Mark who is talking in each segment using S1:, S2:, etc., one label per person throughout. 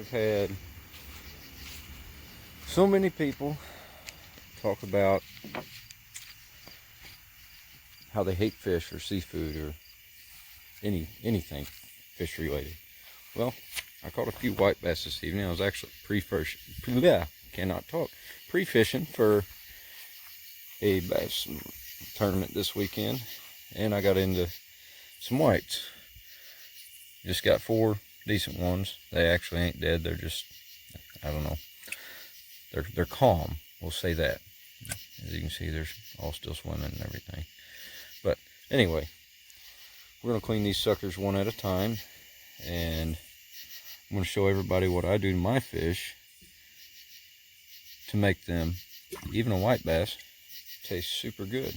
S1: I've had so many people talk about how they hate fish or seafood or anything fish related. Well, I caught a few white bass this evening. I was actually pre-fishing for a bass tournament this weekend, and I got into some whites. Just got 4 decent ones. They actually ain't dead. They're just, I don't know. They're calm. We'll say that. As you can see, they're all still swimming and everything. But anyway, we're gonna clean these suckers one at a time, and I'm gonna show everybody what I do to my fish to make them, even a white bass, taste super good.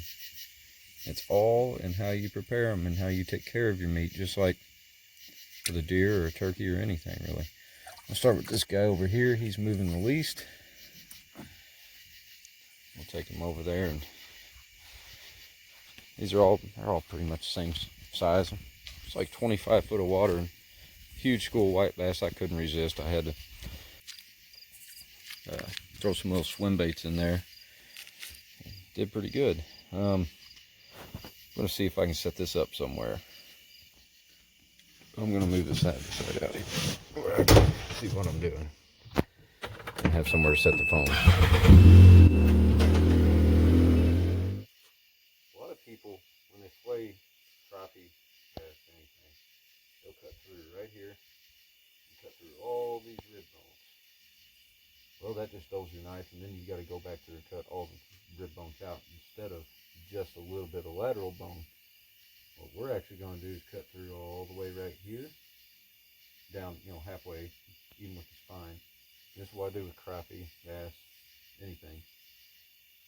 S1: It's all in how you prepare them and how you take care of your meat, just like with a deer or a turkey or anything really. I'll start with this guy over here. He's moving the least. We'll take him over there, and they're all pretty much the same size. It's like 25 foot of water and huge school white bass. I couldn't resist. I had to throw some little swim baits in there. Did pretty good. I'm gonna see if I can set this up somewhere. I'm gonna move this side out here where I can see what I'm doing and have somewhere to set the phone. A lot of people, when they flay crappie bass, anything, they'll cut through right here and cut through all these rib bones. Well, that just dulls your knife, and then you got to go back through and cut all the rib bones out instead of just a little bit of lateral bone. What we're actually going to do is cut through all the way right here, down, halfway, even with the spine. This is what I do with crappie, bass, anything.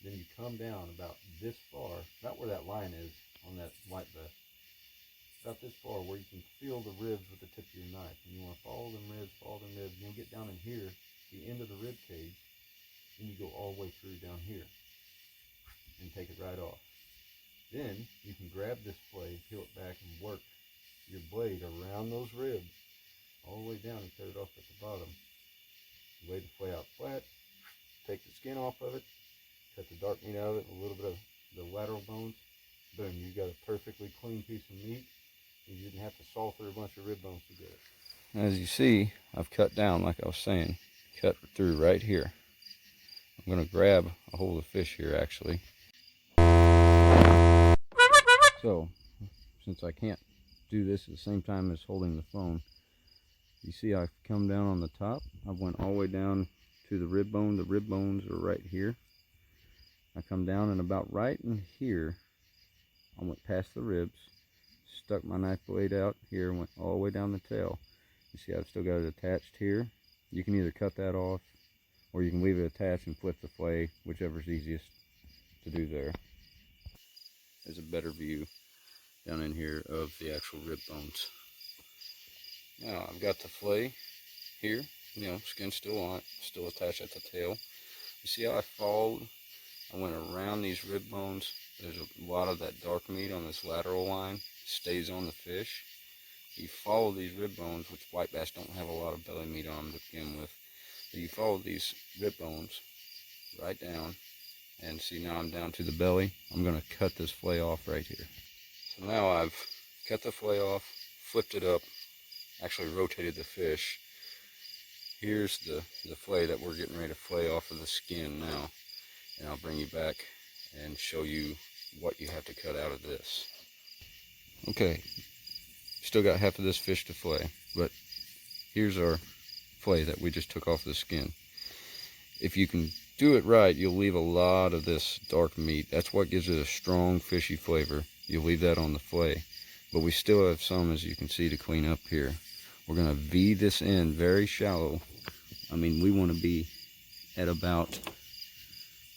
S1: Then you come down about this far, not where that line is on that white bass, about this far where you can feel the ribs with the tip of your knife. And you want to follow them ribs, and you'll get down in here, the end of the rib cage, and you go all the way through down here and take it right off. Then you can grab this blade, peel it back, and work your blade around those ribs all the way down and cut it off at the bottom. Lay the flay out flat, take the skin off of it, cut the dark meat out of it, a little bit of the lateral bones. Boom, you got a perfectly clean piece of meat. You didn't have to saw through a bunch of rib bones to get it. As you see, I've cut down, like I was saying, cut through right here. I'm going to grab a hold of the fish here actually. So, since I can't do this at the same time as holding the phone, you see I've come down on the top. I went all the way down to the rib bone. The rib bones are right here. I come down, and about right in here, I went past the ribs, stuck my knife blade out here, and went all the way down the tail. You see I've still got it attached here. You can either cut that off, or you can leave it attached and flip the flay, whichever's easiest to do there. There's a better view down in here of the actual rib bones. Now I've got the flay here, skin still on it, still attached at the tail. You see how I followed? I went around these rib bones. There's a lot of that dark meat on this lateral line, stays on the fish. You follow these rib bones, which white bass don't have a lot of belly meat on them to begin with. So you follow these rib bones right down, and see now I'm down to the belly. I'm going to cut this flay off right here. So now I've cut the flay off, flipped it up, actually rotated the fish. Here's the flay that we're getting ready to flay off of the skin now. And I'll bring you back and show you what you have to cut out of this. Okay, still got half of this fish to flay, but here's our flay that we just took off the skin. If you can do it right, you'll leave a lot of this dark meat. That's what gives it a strong fishy flavor. You'll leave that on the flay, but we still have some, as you can see, to clean up here. We're going to V this in very shallow. I mean, we want to be at about,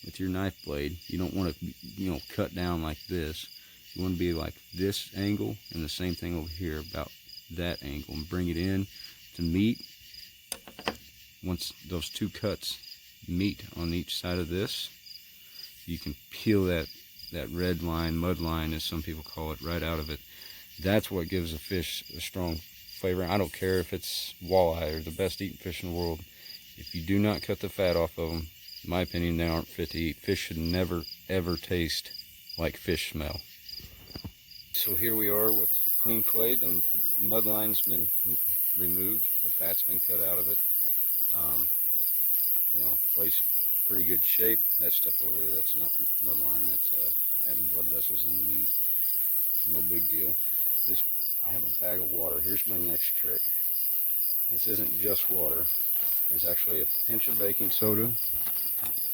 S1: with your knife blade, you don't want to, cut down like this. You want to be like this angle, and the same thing over here, about that angle, and bring it in to meet. Once those two cuts meet on each side of this, you can peel that red line, mud line as some people call it, right out of it. That's what gives a fish a strong flavor. I don't care if it's walleye or the best eating fish in the world. If you do not cut the fat off of them, in my opinion, they aren't fit to eat. Fish should never, ever taste like fish smell. So here we are with clean fillet. The mud line's been removed. The fat's been cut out of it. You know, filet's pretty good shape. That stuff over there, that's not mud line. That's adding blood vessels in the meat. No big deal. I have a bag of water. Here's my next trick. This isn't just water. There's actually a pinch of baking soda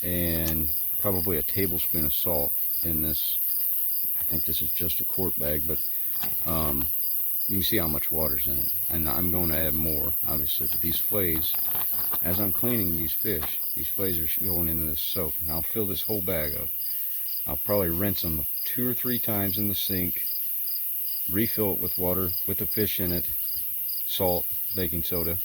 S1: and probably a tablespoon of salt in this. I think this is just a quart bag, but you can see how much water's in it. And I'm going to add more, obviously. But these fillets, as I'm cleaning these fish, these fillets are going into this soak. And I'll fill this whole bag up. I'll probably rinse them 2 or 3 times in the sink, refill it with water with the fish in it, salt, baking soda.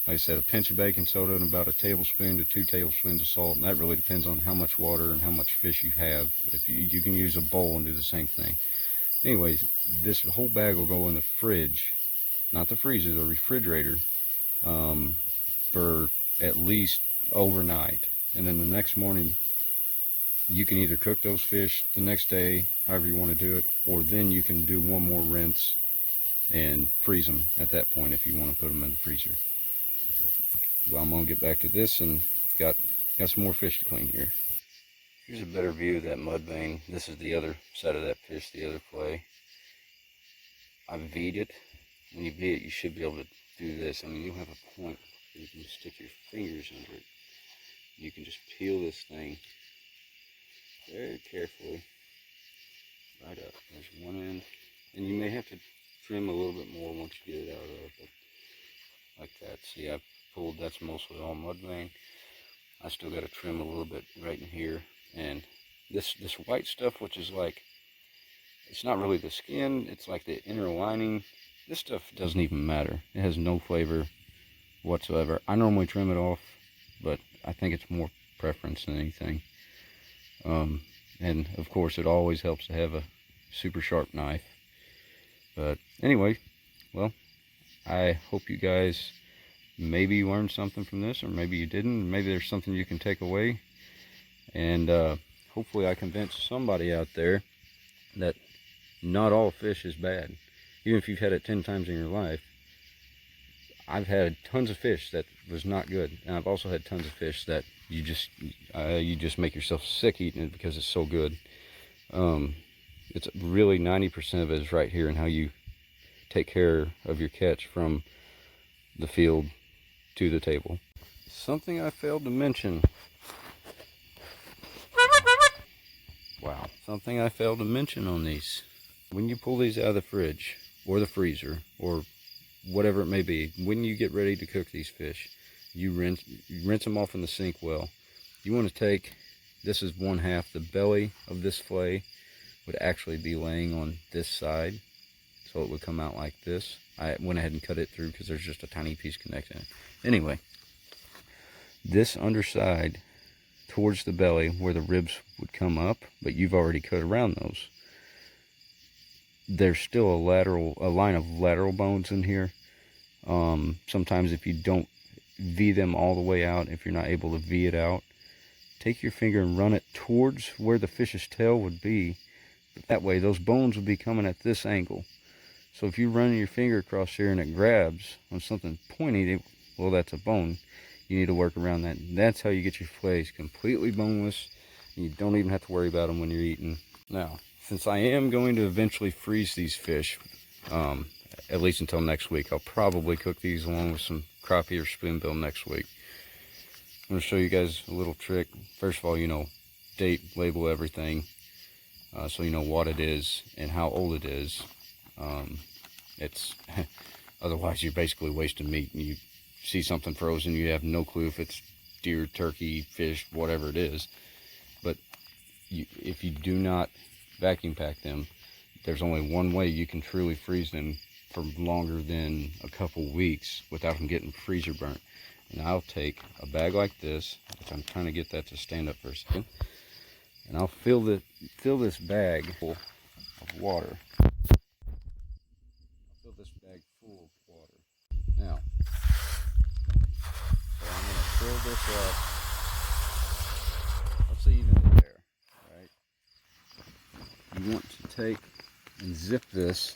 S1: Like I said, a pinch of baking soda and about a tablespoon to 2 tablespoons of salt, and that really depends on how much water and how much fish you have. If you can use a bowl and do the same thing. Anyways, this whole bag will go in the fridge, not the freezer, the refrigerator, for at least overnight. And then the next morning, you can either cook those fish the next day, however you want to do it, or then you can do one more rinse and freeze them at that point if you want to put them in the freezer. Well, I'm going to get back to this and got some more fish to clean here. Here's a better view of that mud vein. This is the other side of that fish, the other fillet. I V'd it. When you V it, you should be able to do this. I mean, you'll have a point where you can just stick your fingers under it. You can just peel this thing very carefully right up. There's one end. And you may have to trim a little bit more once you get it out of there, but like that. See, I've pulled, that's mostly all mud vein. I still got to trim a little bit right in here. And this white stuff, which is like, it's not really the skin, it's like the inner lining. This stuff doesn't even matter. It has no flavor whatsoever. I normally trim it off, but I think it's more preference than anything. And of course, it always helps to have a super sharp knife. But anyway, well, I hope you guys maybe learned something from this, or maybe you didn't. Maybe there's something you can take away. And hopefully I convinced somebody out there that not all fish is bad. Even if you've had it 10 times in your life. I've had tons of fish that was not good. And I've also had tons of fish that you just make yourself sick eating it because it's so good. It's really 90% of it is right here in how you take care of your catch from the field to the table. Something I failed to mention. Wow, something I failed to mention on these. When you pull these out of the fridge or the freezer or whatever it may be, when you get ready to cook these fish, you rinse them off in the sink well. You want to take, this is 1/2, the belly of this fillet would actually be laying on this side, so it would come out like this. I went ahead and cut it through because there's just a tiny piece connecting it. Anyway, this underside towards the belly where the ribs would come up, but you've already cut around those. There's still a line of lateral bones in here. Sometimes if you don't V them all the way out, if you're not able to V it out, take your finger and run it towards where the fish's tail would be. That way those bones would be coming at this angle. So if you run your finger across here and it grabs on something pointy, well, that's a bone. You need to work around that. That's how you get your fillets completely boneless. You don't even have to worry about them when you're eating. Now, since I am going to eventually freeze these fish, at least until next week, I'll probably cook these along with some crappie or spoonbill next week. I'm going to show you guys a little trick. First of all, date, label everything, so you know what it is and how old it is. It's otherwise you're basically wasting meat, and you see something frozen, you have no clue if it's deer, turkey, fish, whatever it is. But if you do not vacuum pack them, there's only one way you can truly freeze them for longer than a couple weeks without them getting freezer burnt. And I'll take a bag like this, which I'm trying to get that to stand up for a second, and I'll fill this bag full of water. I'll fill this bag full of water. Now, so I'm going to fill this up. Let's see, even there, right? You want to take and zip this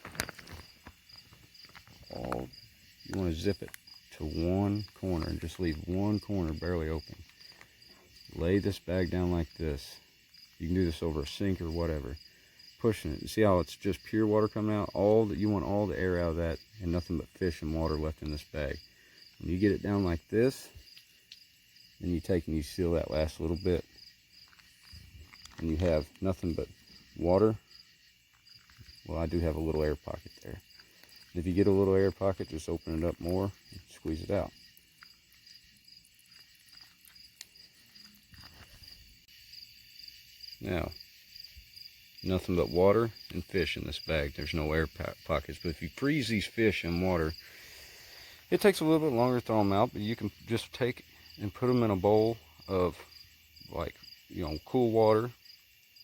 S1: all. You want to zip it to one corner and just leave one corner barely open. Lay this bag down like this. You can do this over a sink or whatever. Pushing it. See how it's just pure water coming out? You want all the air out of that and nothing but fish and water left in this bag. When you get it down like this, then you take and you seal that last little bit. And you have nothing but water. Well, I do have a little air pocket there. And if you get a little air pocket, just open it up more and squeeze it out. Now, nothing but water and fish in this bag. There's no air pockets. But if you freeze these fish in water, it takes a little bit longer to thaw them out, but you can just take and put them in a bowl of, like, cool water.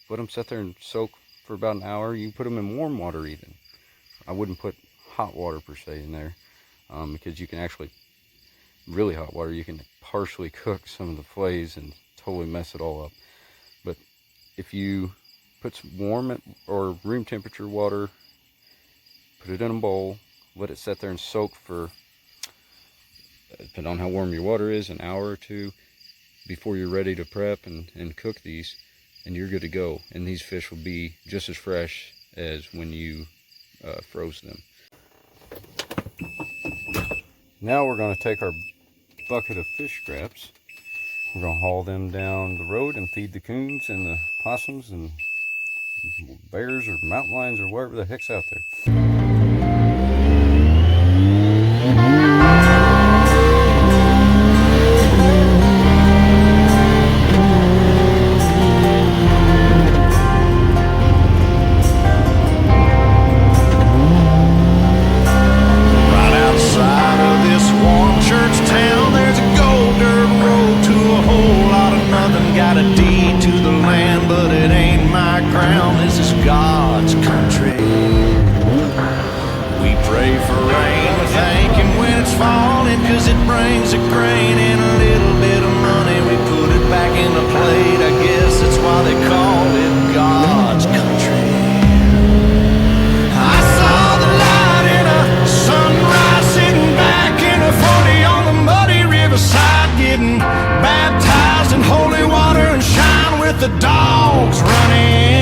S1: Let them sit there and soak for about an hour. You can put them in warm water even. I wouldn't put hot water per se in there, because you can actually, really hot water, you can partially cook some of the fillets and totally mess it all up. But if you put some warm or room temperature water, put it in a bowl, let it sit there and soak for, depending on how warm your water is, an hour or two before you're ready to prep and cook these, and you're good to go. And these fish will be just as fresh as when you froze them. Now we're going to take our bucket of fish scraps. We're going to haul them down the road and feed the coons and the possums and bears or mountain lions or whatever the heck's out there.
S2: The dogs running